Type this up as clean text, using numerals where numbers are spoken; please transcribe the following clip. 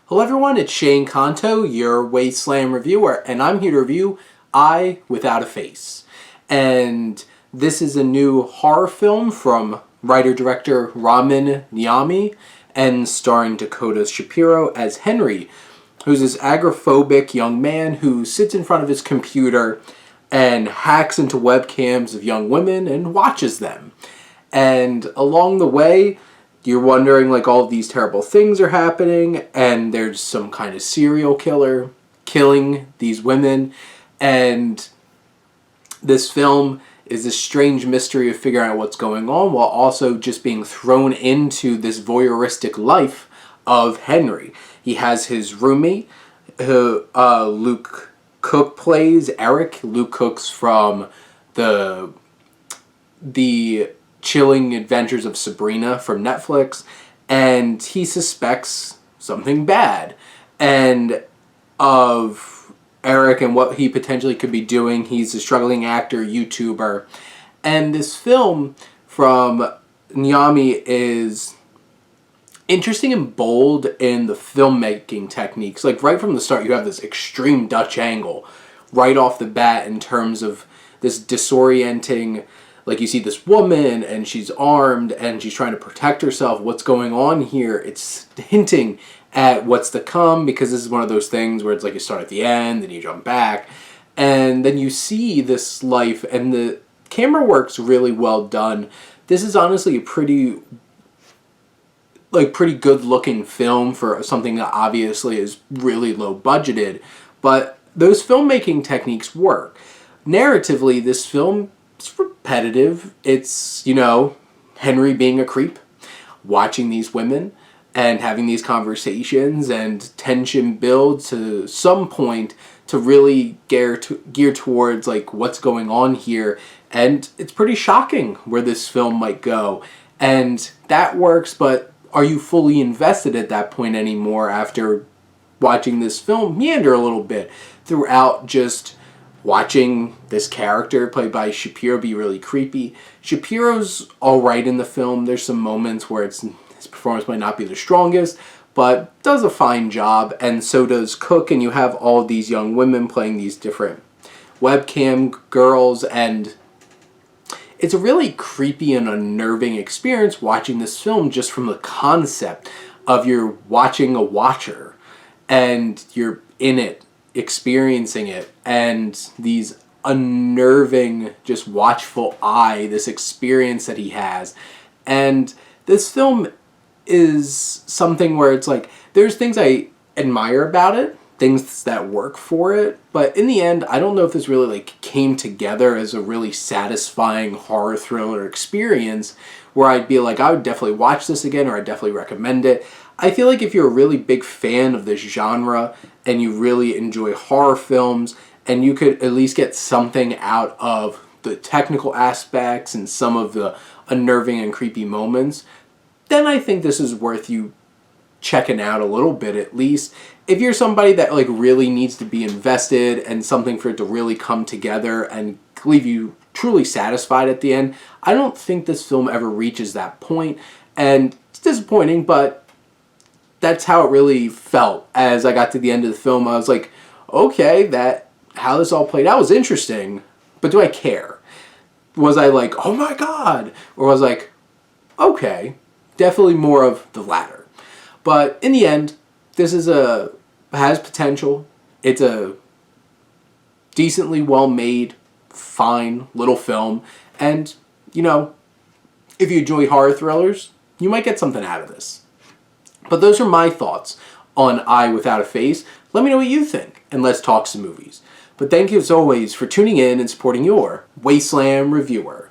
Hello everyone, it's Shane Kanto, your Wasteland reviewer, and I'm here to review Eye Without a Face. And this is a new horror film from writer-director Ramin, Niami, and starring Dakota Shapiro as Henry, who's this agoraphobic young man who sits in front of his computer and hacks into webcams of young women and watches them. And along the way, you're wondering, like, all of these terrible things are happening, and there's some kind of serial killer killing these women, and this film is this strange mystery of figuring out what's going on while also just being thrown into this voyeuristic life of Henry. He has his roommate, who Luke Cook plays, Eric. Luke Cook's from the Chilling Adventures of Sabrina from Netflix, and he suspects something bad and of Eric and what he potentially could be doing. He's a struggling actor, YouTuber, and this film from Niami is interesting and bold in the filmmaking techniques. Like, right from the start, you have this extreme Dutch angle right off the bat in terms of this disorienting. Like, you see this woman, and she's armed, and she's trying to protect herself. What's going on here? It's hinting at what's to come, because this is one of those things where it's like you start at the end, and you jump back, and then you see this life, and the camera work's really well done. This is honestly a pretty good-looking film for something that obviously is really low-budgeted, but those filmmaking techniques work. Narratively, this film, it's repetitive. It's, Henry being a creep, watching these women and having these conversations, and tension builds to some point to really gear towards, like, what's going on here. And it's pretty shocking where this film might go. And that works, but are you fully invested at that point anymore after watching this film meander a little bit throughout, just watching this character played by Shapiro be really creepy? Shapiro's alright in the film. There's some moments where his performance might not be the strongest, but does a fine job, and so does Cook, and you have all of these young women playing these different webcam girls, and it's a really creepy and unnerving experience watching this film just from the concept of you're watching a watcher, and you're in it, experiencing it, and these unnerving, just watchful eye, this experience that he has. And this film is something where it's like, there's things I admire about it, things that work for it, but in the end, I don't know if this really came together as a really satisfying horror thriller experience where I'd be like, I would definitely watch this again, or I'd definitely recommend it. I feel like if you're a really big fan of this genre and you really enjoy horror films, and you could at least get something out of the technical aspects and some of the unnerving and creepy moments, then I think this is worth you checking out a little bit at least. If you're somebody that really needs to be invested and something for it to really come together and leave you truly satisfied at the end, I don't think this film ever reaches that point, and it's disappointing, but that's how it really felt. As I got to the end of the film, I was like, okay, how this all played out was interesting, but do I care? Was I like, oh my god? Or was I like, okay, definitely more of the latter. But in the end, this has potential. It's a decently well-made, fine little film, and, if you enjoy horror thrillers, you might get something out of this. But those are my thoughts on Eye Without a Face. Let me know what you think, and let's talk some movies. But thank you as always for tuning in and supporting your Wasteland reviewer.